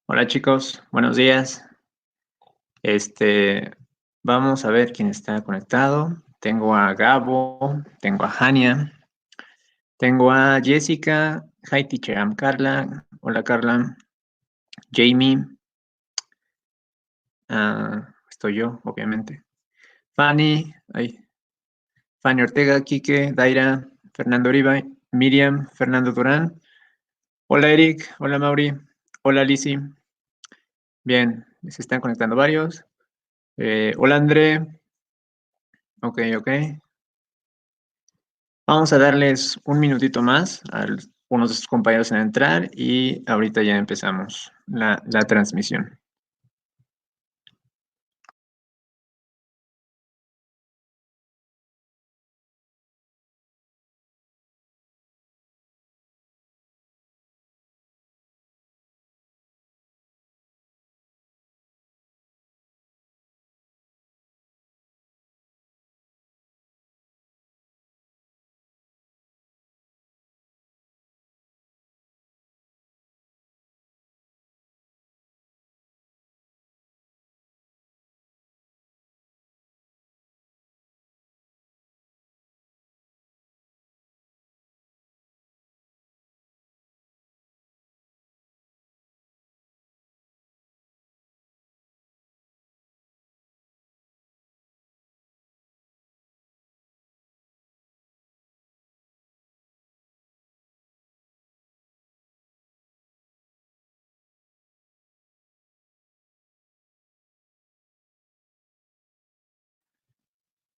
Hola chicos, buenos días. Vamos a ver quién está conectado. Tengo a Gabo, tengo a Hania, tengo a Jessica. Hi teacher, I'm Carla. Hola Carla. Jamie. Estoy yo, obviamente. Fanny, Fanny Ortega, Quique, Daira, Fernando Oriba, Miriam, Fernando Durán. Hola Eric, hola Mauri, hola Lizzy. Bien, se están conectando varios. Hola André. Ok. Vamos a darles un minutito más a unos de sus compañeros en entrar y ahorita ya empezamos la transmisión.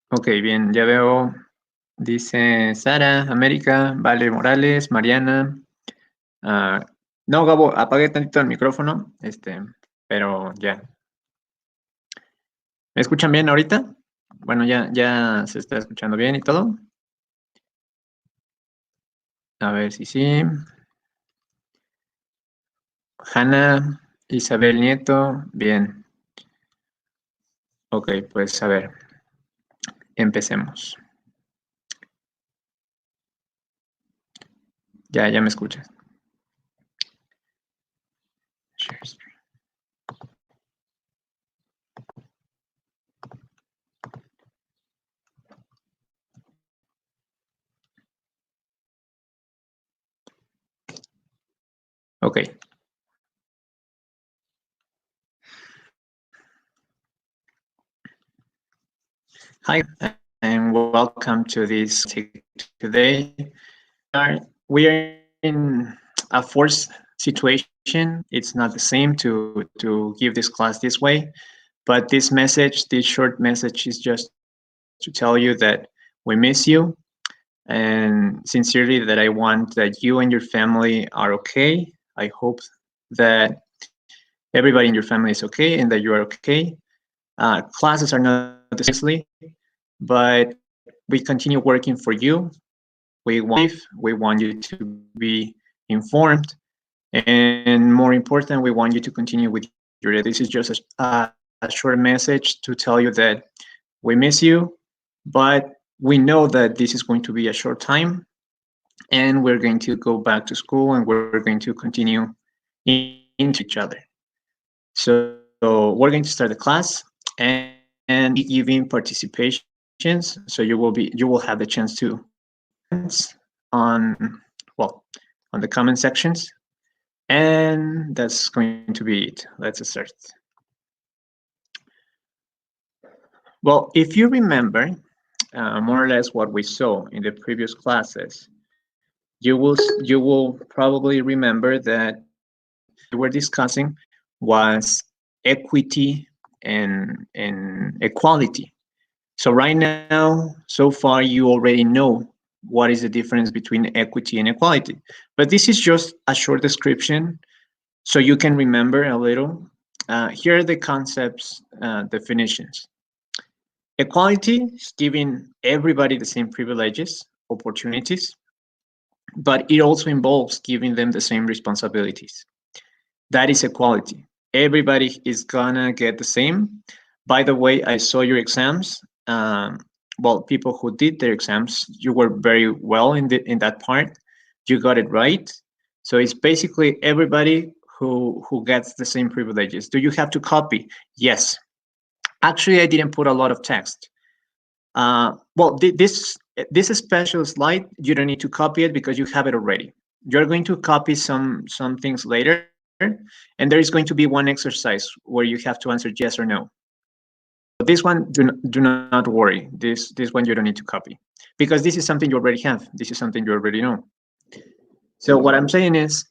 Ok, bien, ya veo, dice Sara, América, Vale Morales, Mariana. No, Gabo, apagué tantito el micrófono, pero ya. ¿Me escuchan bien ahorita? Bueno, ya se está escuchando bien y todo. A ver si sí. Hanna, Isabel Nieto, bien. Ok, pues a ver, empecemos. Ya me escuchas. Ok. Hi, and welcome to this today. We are in a forced situation. It's not the same to give this class this way, but this short message is just to tell you that we miss you, and sincerely that I want that you and your family are okay. I hope that everybody in your family is okay and that you are okay. Classes are not seriously, but we continue working for you. We want you to be informed, and more important, we want you to continue with your. This is just a short message to tell you that we miss you, but we know that this is going to be a short time, and we're going to go back to school, and we're going to continue into each other. So we're going to start the class and giving participations. So you will have the chance to on on the comment sections, and that's going to be it. Let's start. Well, if you remember more or less what we saw in the previous classes, you will probably remember that we were discussing was equity and equality. So right now, so far, you already know what is the difference between equity and equality. But this is just a short description so you can remember a little. Here are the concepts, definitions. Equality is giving everybody the same privileges, opportunities, but it also involves giving them the same responsibilities. That is equality. Everybody is gonna get the same. By the way, I saw your exams. Well, people who did their exams, you were very well in that part. You got it right. So it's basically everybody who gets the same privileges. Do you have to copy? Yes. Actually, I didn't put a lot of text. Well, this special slide, you don't need to copy it because you have it already. You're going to copy some things later, and there is going to be one exercise where you have to answer yes or no. So this one, do not worry. This one you don't need to copy because this is something you already have. This is something you already know. So what I'm saying is,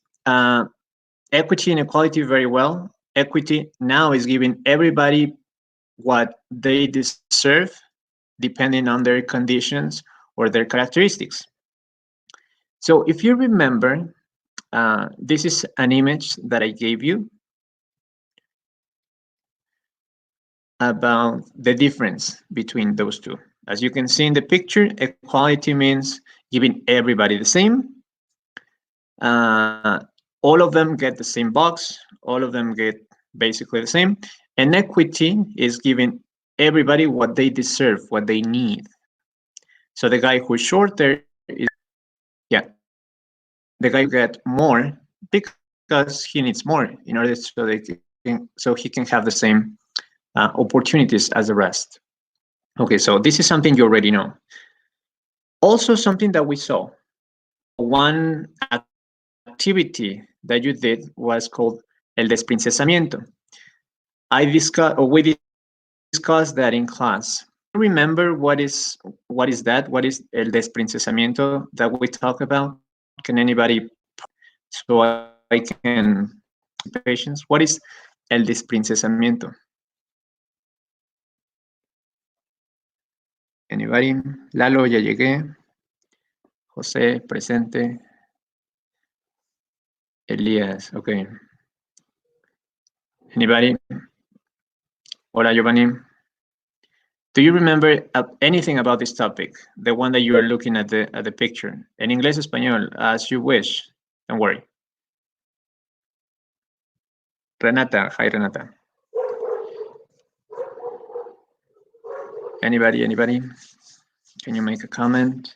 equity and equality very well. Equity now is giving everybody what they deserve depending on their conditions or their characteristics. So if you remember, this is an image that I gave you about the difference between those two. As you can see in the picture, equality means giving everybody the same. All of them get the same box. All of them get basically the same. And equity is giving everybody what they deserve, what they need. So the guy who's shorter is, yeah, the guy get more because he needs more in order so he can have the same opportunities as the rest. Okay, so this is something you already know. Also, something that we saw, one activity that you did was called el desprincesamiento. We discussed that in class. Do you remember what is that? What is el desprincesamiento that we talk about? Can anybody, so I can patience? What is el desprincesamiento? Anybody? Lalo, ya llegué. José, presente. Elías, okay. Anybody? Hola, Giovanni. Do you remember anything about this topic? The one that you are looking at the picture. En inglés, español, as you wish. Don't worry. Renata, hi Renata. Anybody? Can you make a comment?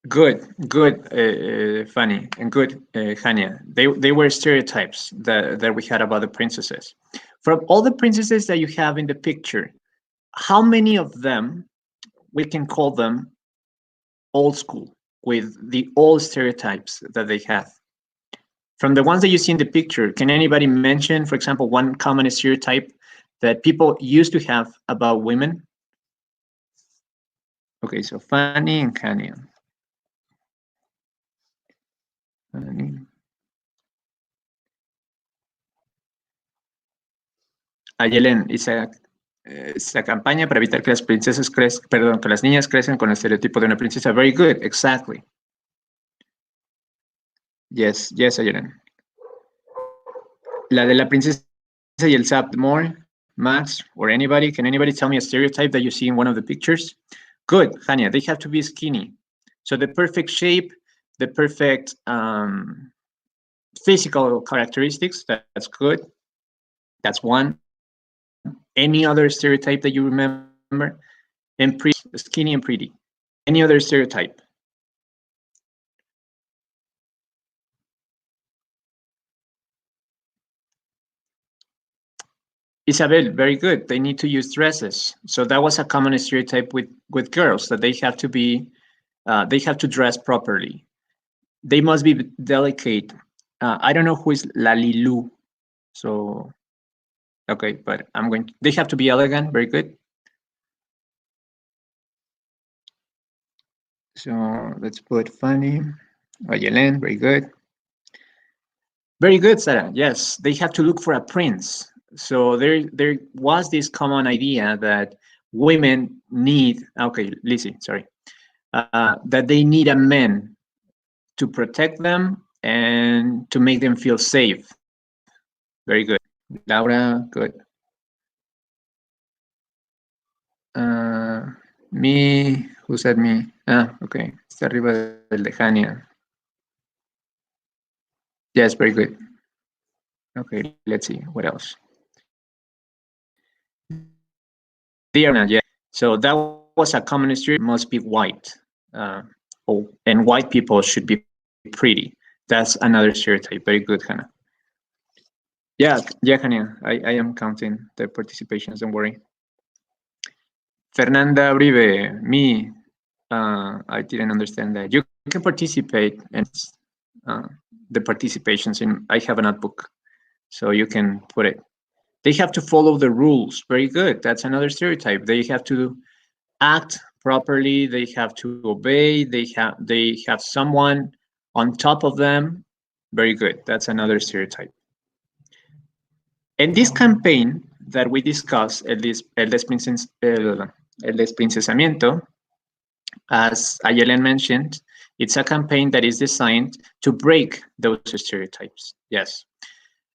Good, Fanny, and good, Hania. They were stereotypes that we had about the princesses. From all the princesses that you have in the picture, how many of them we can call them old school with the old stereotypes that they have? From the ones that you see in the picture, can anybody mention, for example, one common stereotype that people used to have about women? Okay, so Fanny and Hania. Ayelen, esa campaña para evitar que las princesas perdón, que las niñas crezcan con el estereotipo de una princesa. Very good, exactly. Yes, Ayelen. La de la princesa y el sap more, Max, or anybody, can anybody tell me a stereotype that you see in one of the pictures? Good, Hania, they have to be skinny. So the perfect shape, the perfect physical characteristics, that's good. That's one. Any other stereotype that you remember? And pretty, skinny and pretty. Any other stereotype? Isabel, very good. They need to use dresses. So that was a common stereotype with girls, that they have to be, they have to dress properly. They must be delicate. I don't know who is Lalilu. So, okay, but they have to be elegant, very good. So let's put Fanny, Ayelen, very good. Very good, Sarah. Yes, they have to look for a prince. So there was this common idea that women need, okay, Lizzie, sorry, that they need a man to protect them and to make them feel safe. Very good. Laura, good. Me, who said me? Okay, está arriba del de Hania. Yes, very good. Okay, let's see, what else? They are not yet. So that was a common stereotype, must be white. and white people should be pretty. That's another stereotype. Very good, Hannah. Yeah, Hannah. I am counting the participations. Don't worry. Fernanda Uribe, me. I didn't understand that. You can participate and the participations in. I have a notebook, so you can put it. They have to follow the rules. Very good. That's another stereotype. They have to act properly. They have to obey. They have someone on top of them. Very good. That's another stereotype. And this campaign that we discussed, el desprincesamiento, as Ayelen mentioned, it's a campaign that is designed to break those stereotypes. Yes.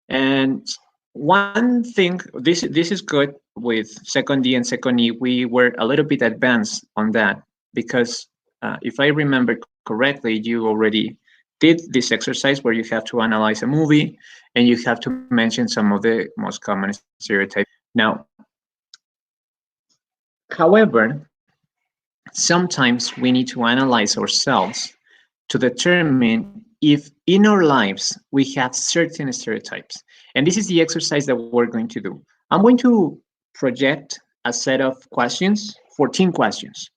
And one thing, this is good with second D and second E, we were a little bit advanced on that because if I remember correctly, you already did this exercise where you have to analyze a movie and you have to mention some of the most common stereotypes. Now, however, sometimes we need to analyze ourselves to determine if in our lives we have certain stereotypes. And this is the exercise that we're going to do. I'm going to project a set of questions, 14 questions,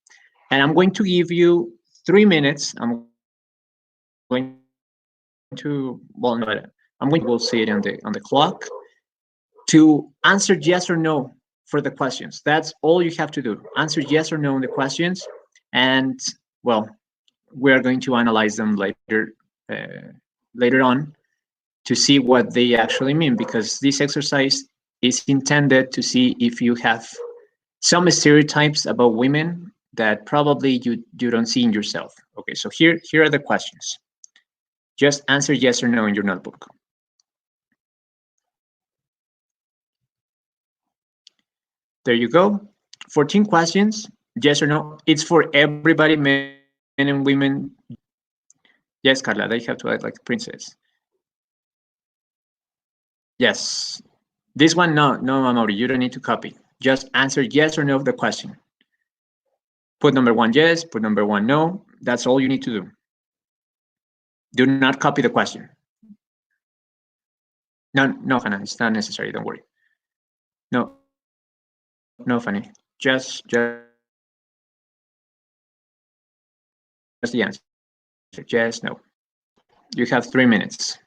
and I'm going to give you 3 minutes. I'm going to, we'll see it on the clock to answer yes or no for the questions. That's all you have to do. Answer yes or no on the questions, and well, we are going to analyze them later on to see what they actually mean, because this exercise is intended to see if you have some stereotypes about women that probably you don't see in yourself. Okay, so here are the questions. Just answer yes or no in your notebook. There you go. 14 questions, yes or no. It's for everybody, men and women. Yes, Carla, they have to act like a princess. Yes. This one, no, Amaury, you don't need to copy. Just answer yes or no of the question. Put number one yes, put number one no. That's all you need to do. Do not copy the question. No, Fanny, it's not necessary. Don't worry. No, Fanny. Just the answer. Yes, no. You have 3 minutes.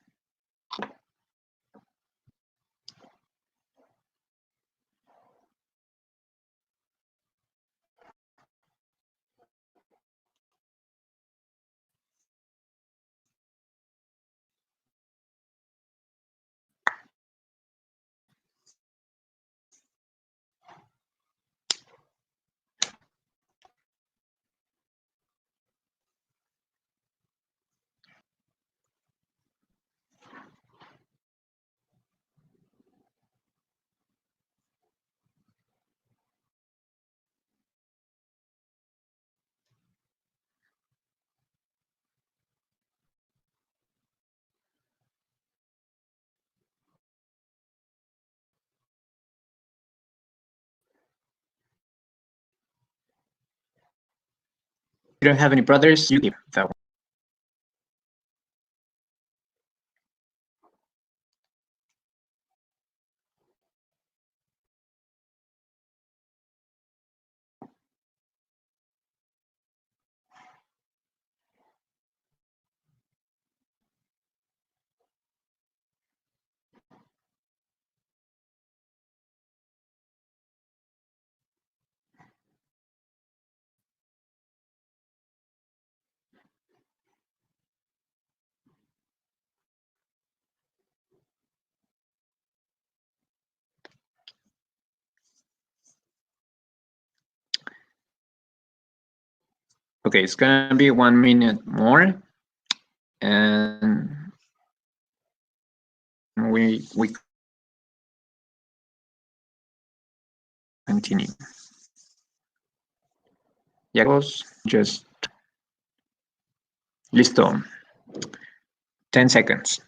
You don't have any brothers, you keep that one. Okay, it's gonna be 1 minute more, and we continue. Ya just listo. 10 seconds.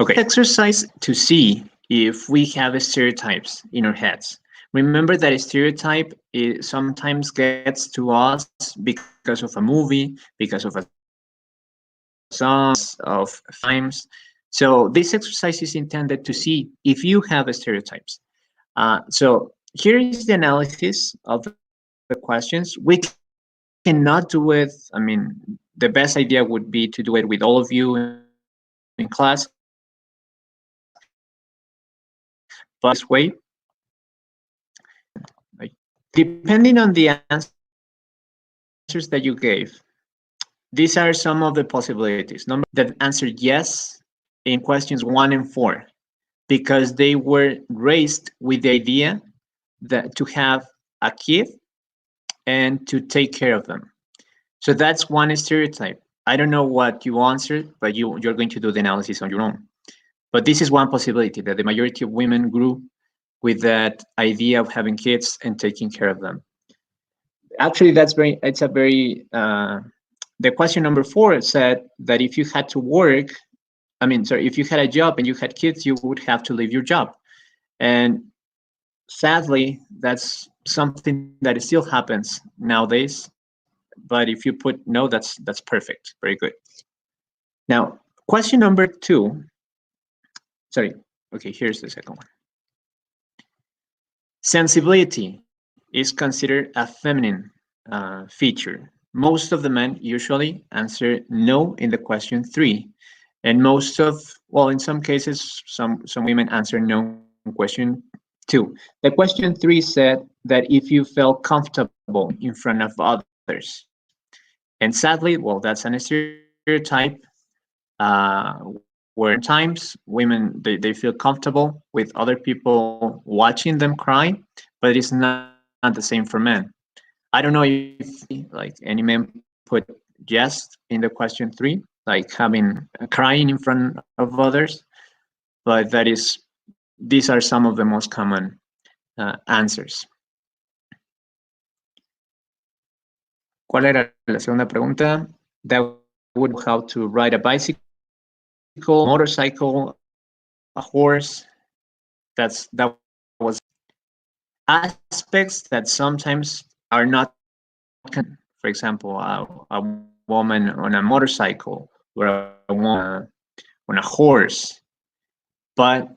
Okay, exercise to see if we have stereotypes in our heads. Remember that a stereotype sometimes gets to us because of a movie, because of a song, of times. So this exercise is intended to see if you have stereotypes. So here is the analysis of the questions. We cannot do it. I mean, the best idea would be to do it with all of you in class, but this way, depending on the answers that you gave, these are some of the possibilities. Number that answered yes in questions 1 and 4 because they were raised with the idea that to have a kid and to take care of them. So that's one stereotype. I don't know what you answered, but you're going to do the analysis on your own. But this is one possibility that the majority of women grew with that idea of having kids and taking care of them. Actually, it's a very, the question number 4 said that if you had to work, sorry, if you had a job and you had kids, you would have to leave your job. And sadly, that's something that still happens nowadays. But if you put no, that's perfect. Very good. Now, question number 2. Sorry. Okay, here's the second one. Sensibility is considered a feminine feature. Most of the men usually answer no in the question 3, and most of, well, in some cases, some women answer no in question 2. The question 3 said that if you felt comfortable in front of others, and sadly, well, that's an stereotype where sometimes women they feel comfortable with other people watching them cry, but it's not the same for men. I don't know if like any men put yes in the question 3, like having crying in front of others, but these are some of the most common answers. ¿Cuál era la segunda pregunta? That would be how to ride a bicycle, motorcycle, a horse. That was aspects that sometimes are not considered. For example, a woman on a motorcycle or a woman on a horse. But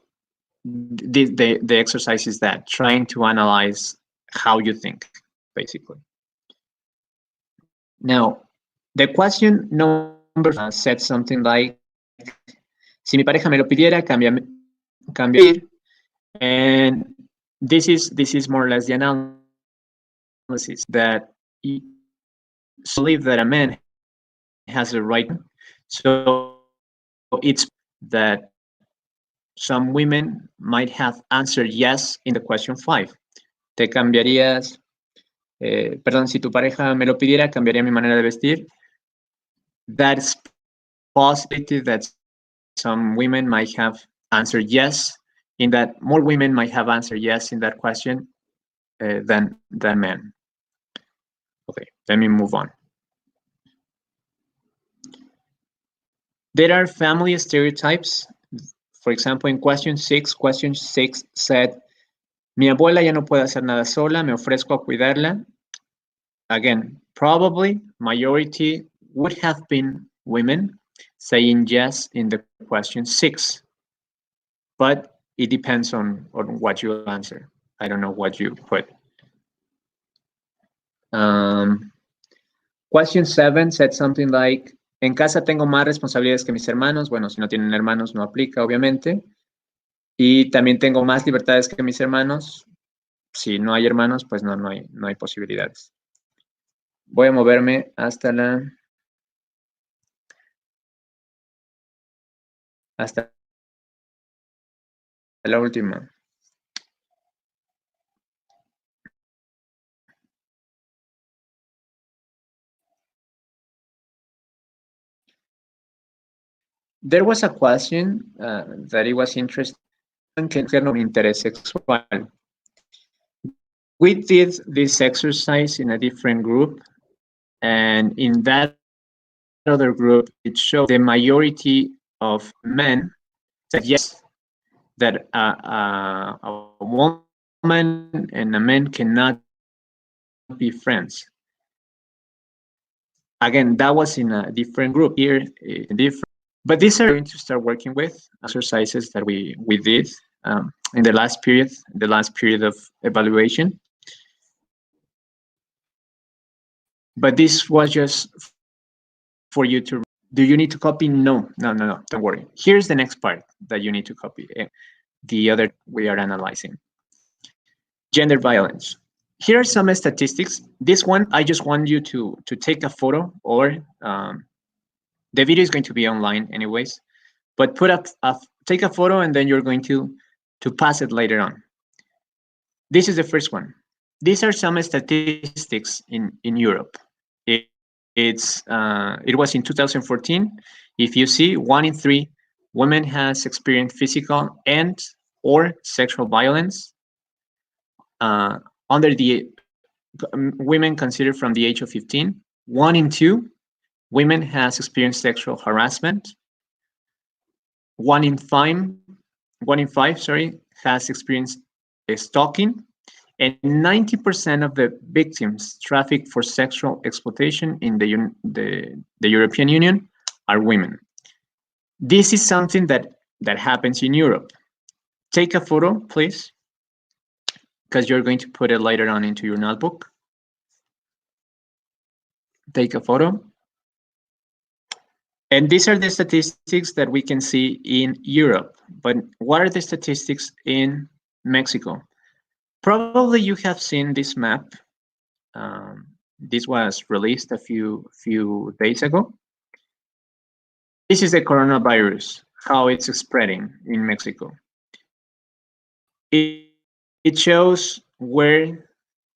the exercise is that trying to analyze how you think, basically. Now, the question number 5 said something like, si mi pareja me lo pidiera, cambia. And this is more or less the analysis that some believe that a man has the right. So it's that some women might have answered yes in the question 5. Te cambiarías, perdón, si tu pareja me lo pidiera, cambiaría mi manera de vestir. That's possibility that some women might have answered yes in that. More women might have answered yes in that question than men. Okay, let me move on. There are family stereotypes. For example, in question 6 said, mi abuela ya no puede hacer nada sola, me ofrezco a cuidarla. Again, probably majority would have been women saying yes in the question 6. But it depends on what you answer. I don't know what you put. Question 7 said something like, en casa tengo más responsabilidades que mis hermanos. Bueno, si no tienen hermanos no aplica, obviamente. Y también tengo más libertades que mis hermanos. Si no hay hermanos, pues no hay posibilidades. Voy a moverme hasta la última. There was a question that it was interesting. Interés sexual. We did this exercise in a different group, and in that other group, it showed the majority of men yes, that a woman and a man cannot be friends. Again, that was in a different group. Here, different. But these are going to start working with exercises that we did in the last period of evaluation. But this was just for you to. Do you need to copy? No, no, no, no. Don't worry. Here's the next part that you need to copy. The other we are analyzing. Gender violence. Here are some statistics. This one, I just want you to take a photo, or the video is going to be online anyways. But take a photo, and then you're going to pass it later on. This is the first one. These are some statistics in Europe. It was in 2014. If you see, 1 in 3 women has experienced physical and or sexual violence under the women considered from the age of 15. 1 in 2 women has experienced sexual harassment. 1 in 5, sorry, has experienced stalking, and 90% of the victims trafficked for sexual exploitation in the European Union are women. This is something that happens in Europe. Take a photo, please, because you're going to put it later on into your notebook. Take a photo. And these are the statistics that we can see in Europe. But what are the statistics in Mexico? Probably you have seen this map. This was released a few days ago. This is the coronavirus, how it's spreading in Mexico. It shows where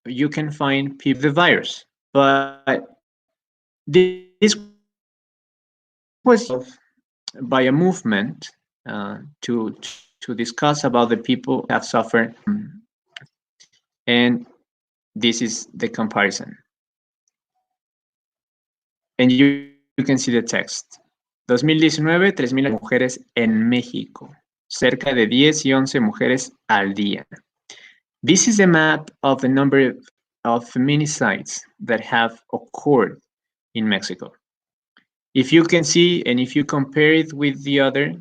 you can find people with the virus, but this was by a movement to discuss about the people who have suffered, and this is the comparison. And you can see the text. 2019, 3,000 mujeres en México, cerca de 10 y 11 mujeres al día. This is a map of the number of feminicides that have occurred in Mexico. If you can see, and if you compare it with the other,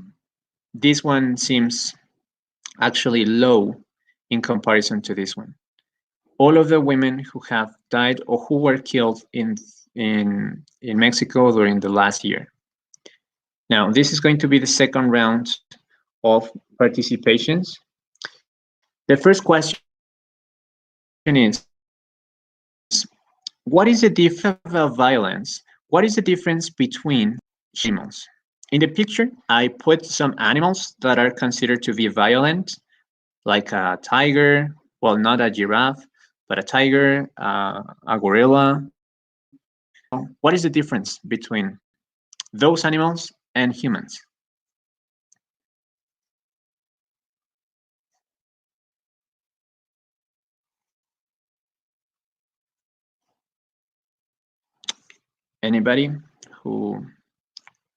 this one seems actually low in comparison to this one. All of the women who have died or who were killed in Mexico during the last year. Now, this is going to be the second round of participations. The first question is, what is the difference of violence? What is the difference between animals? In the picture, I put some animals that are considered to be violent, like a tiger, well, not a giraffe, but a tiger, a gorilla. What is the difference between those animals and humans? Anybody who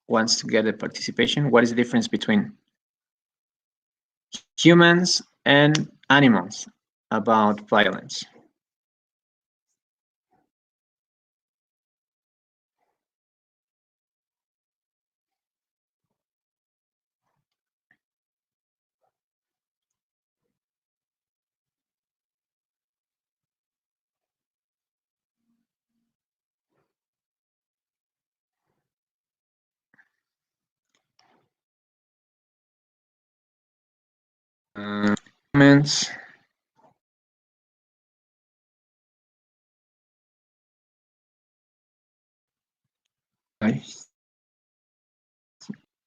wants to get a participation? What is the difference between humans and animals about violence? Comments.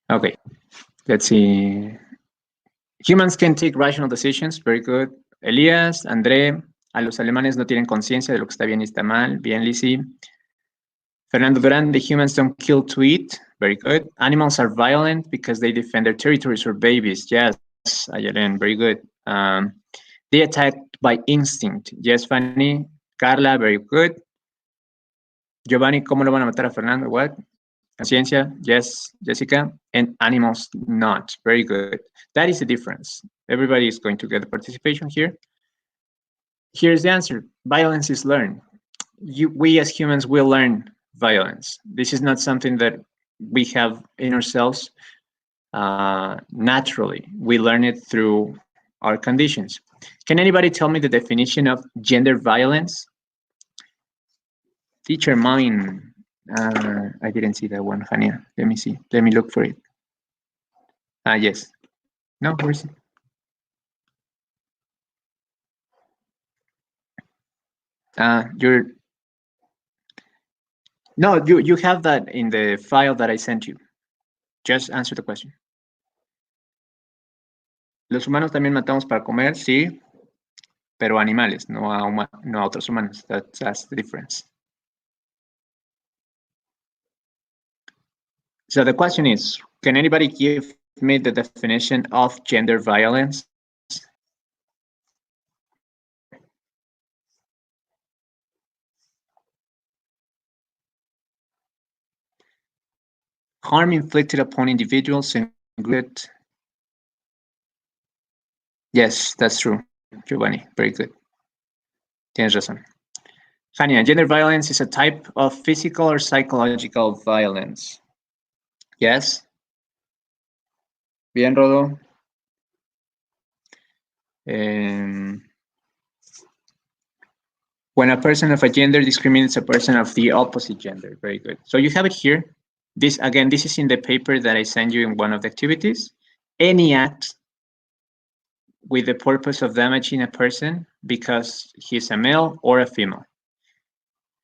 Okay, let's see. Humans can take rational decisions. Very good. Elías, André, a los alemanes no tienen conciencia de lo que está bien y está mal. Bien, Lizzie. Fernando Duran, the humans don't kill to eat. Very good. Animals are violent because they defend their territories or babies. Yes, Ayelen, very good. They attack by instinct. Yes, Fanny. Carla, very good. Giovanni, ¿cómo lo van a matar a Fernando? What? Conciencia, yes, Jessica, and animals not. Very good. That is the difference. Everybody is going to get the participation here. Here's the answer. Violence is learned. We as humans will learn violence. This is not something that we have in ourselves naturally. We learn it through our conditions. Can anybody tell me the definition of gender violence? Teacher mine. I didn't see that one, Hania. Let me see. Let me look for it. Yes. No, where is it? You're no, you have that in the file that I sent you. Just answer the question. Los humanos también matamos para comer, sí, pero animales, no a otros humanos. That's the difference. So the question is, can anybody give me the definition of gender violence? Harm inflicted upon individuals and groups. Yes, that's true, Giovanni. Very good. Tienes razón. Hania, gender violence is a type of physical or psychological violence. Yes. Bien, Rodo. When a person of a gender discriminates a person of the opposite gender. Very good. So you have it here. This is in the paper that I sent you in one of the activities. Any act with the purpose of damaging a person because he's a male or a female.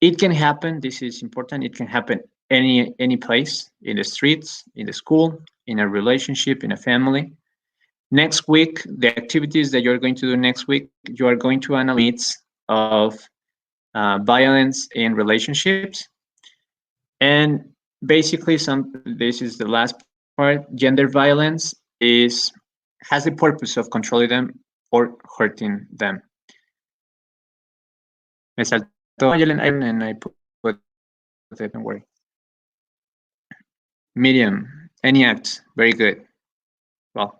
It can happen, this is important, it can happen any place, in the streets, in the school, in a relationship, in a family. Next week, the activities that you're going to do next week, you are going to analyze of violence in relationships. And basically, this is the last part, gender violence has the purpose of controlling them or hurting them. Me saltó and I put it, don't worry. Medium, any act, very good. Well,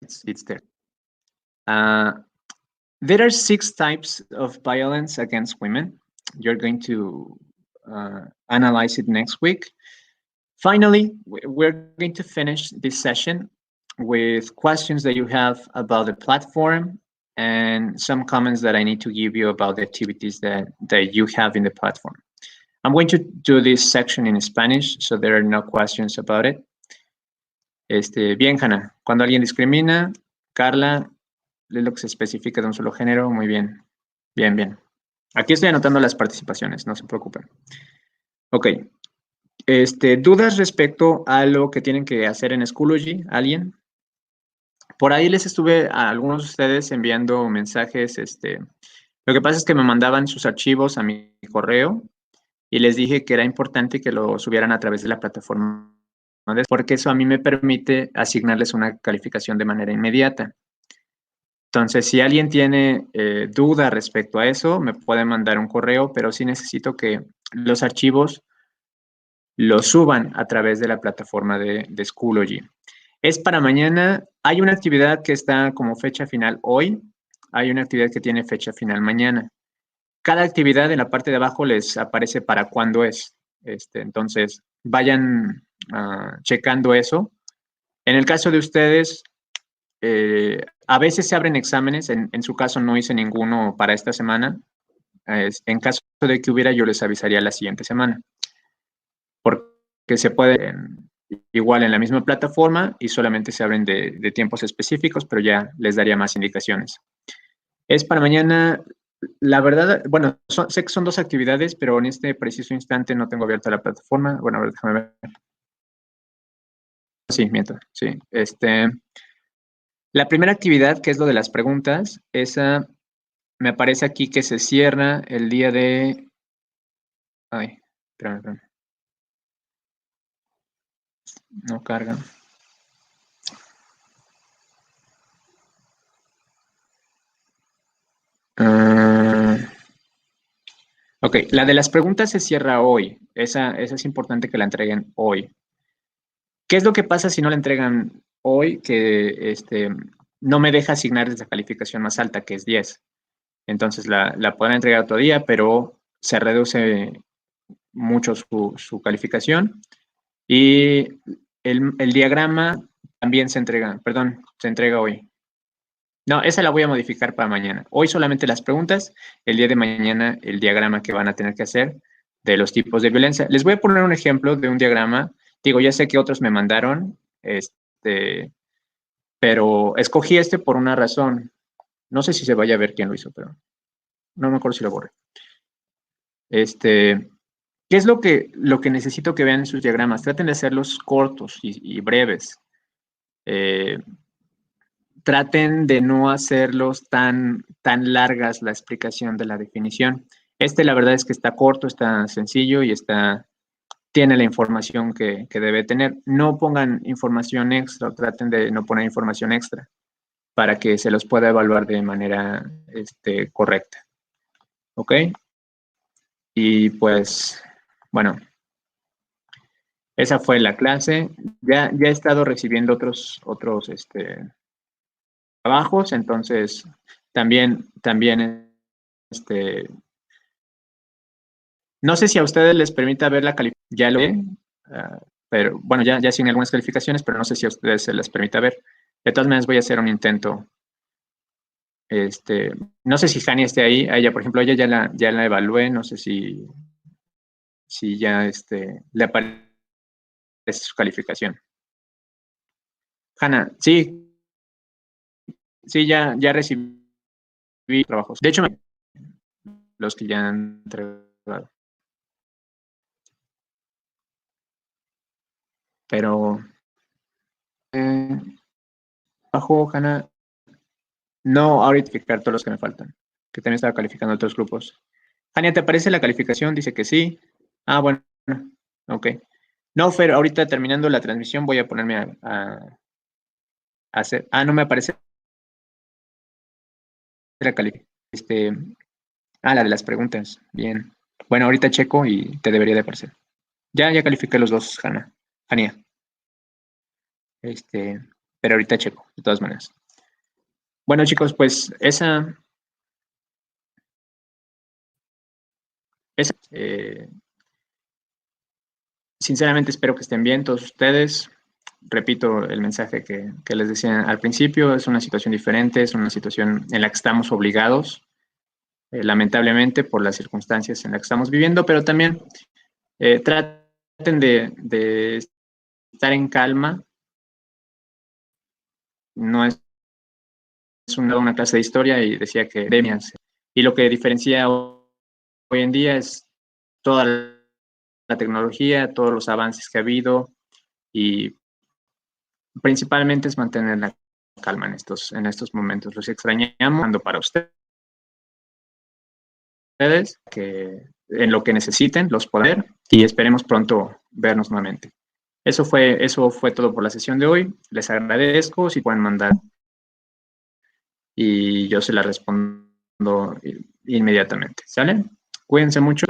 it's there. There are 6 types of violence against women. You're going to analyze it next week. Finally, we're going to finish this session with questions that you have about the platform and some comments that I need to give you about the activities that you have in the platform. I'm going to do this section in Spanish, so there are no questions about it. Bien, Hanna, cuando alguien discrimina, Carla, es lo que se especifica de un solo género, muy bien. Bien, bien. Aquí estoy anotando las participaciones, no se preocupen. Ok. ¿Dudas respecto a lo que tienen que hacer en Schoology? ¿Alguien? Por ahí les estuve a algunos de ustedes enviando mensajes. Lo que pasa es que me mandaban sus archivos a mi correo y les dije que era importante que lo subieran a través de la plataforma, porque eso a mí me permite asignarles una calificación de manera inmediata. Entonces, si alguien tiene duda respecto a eso, me puede mandar un correo, pero sí necesito que los archivos los suban a través de la plataforma de Schoology. Es para mañana. Hay una actividad que está como fecha final hoy. Hay una actividad que tiene fecha final mañana. Cada actividad en la parte de abajo les aparece para cuándo es. Entonces, vayan checando eso. En el caso de ustedes, a veces se abren exámenes. En su caso, no hice ninguno para esta semana. En caso de que hubiera, yo les avisaría la siguiente semana. Porque se puede igual en la misma plataforma y solamente se abren de tiempos específicos, pero ya les daría más indicaciones. Es para mañana. La verdad, bueno, sé que son 2 actividades, pero en este preciso instante no tengo abierta la plataforma. Bueno, a ver, déjame ver. Sí, miento, sí. La primera actividad, que es lo de las preguntas, esa me aparece aquí que se cierra el día de... Ay, espérame. No carga. Ok, la de las preguntas se cierra hoy. Esa es importante que la entreguen hoy. ¿Qué es lo que pasa si no la entregan hoy? Que no me deja asignar esa calificación más alta, que es 10. Entonces la podrán entregar otro día, pero se reduce mucho su calificación. Y el diagrama también se entrega, perdón, se entrega hoy. No, esa la voy a modificar para mañana. Hoy solamente las preguntas, el día de mañana el diagrama que van a tener que hacer de los tipos de violencia. Les voy a poner un ejemplo de un diagrama. Digo, ya sé que otros me mandaron, pero escogí este por una razón. No sé si se vaya a ver quién lo hizo, pero no me acuerdo si lo borré. ¿Qué es lo que necesito que vean en sus diagramas? Traten de hacerlos cortos y breves. Traten de no hacerlos tan largas la explicación de la definición. La verdad es que está corto, está sencillo y tiene la información que debe tener. No pongan información extra, traten de no poner información extra para que se los pueda evaluar de manera correcta. ¿Ok? Y pues, bueno, esa fue la clase. Ya he estado recibiendo otros trabajos, entonces también, no sé si a ustedes les permita ver la calificación, ya lo ve, pero bueno, ya sin algunas calificaciones, pero no sé si a ustedes se les permita ver. De todas maneras, voy a hacer un intento. No sé si Hani esté ahí. A ella, por ejemplo, ella ya la evalué, no sé si ya le aparece su calificación. Hanna, sí, ya recibí trabajos. De hecho, los que ya han entregado. Pero, bajo, Hanna, no ahorita calificar todos los que me faltan, que también estaba calificando otros grupos. Hania, ¿te aparece la calificación? Dice que sí. Ah, bueno, ok. No, Fer, ahorita terminando la transmisión voy a ponerme a hacer. Ah, no me aparece la calificación. La de las preguntas. Bien. Bueno, ahorita checo y te debería de aparecer. Ya califiqué los dos, Hania. Pero ahorita checo, de todas maneras. Bueno, chicos, pues sinceramente espero que estén bien todos ustedes. Repito el mensaje que les decía al principio, es una situación diferente, es una situación en la que estamos obligados, lamentablemente por las circunstancias en las que estamos viviendo, pero también traten de estar en calma. No es una clase de historia y decía que pandemias. Y lo que diferencia hoy en día es toda la tecnología, todos los avances que ha habido y principalmente es mantener la calma en estos momentos. Los extrañamos para ustedes, que en lo que necesiten, los poder y esperemos pronto vernos nuevamente. Eso fue todo por la sesión de hoy. Les agradezco si pueden mandar y yo se la respondo inmediatamente. ¿Sale? Cuídense mucho.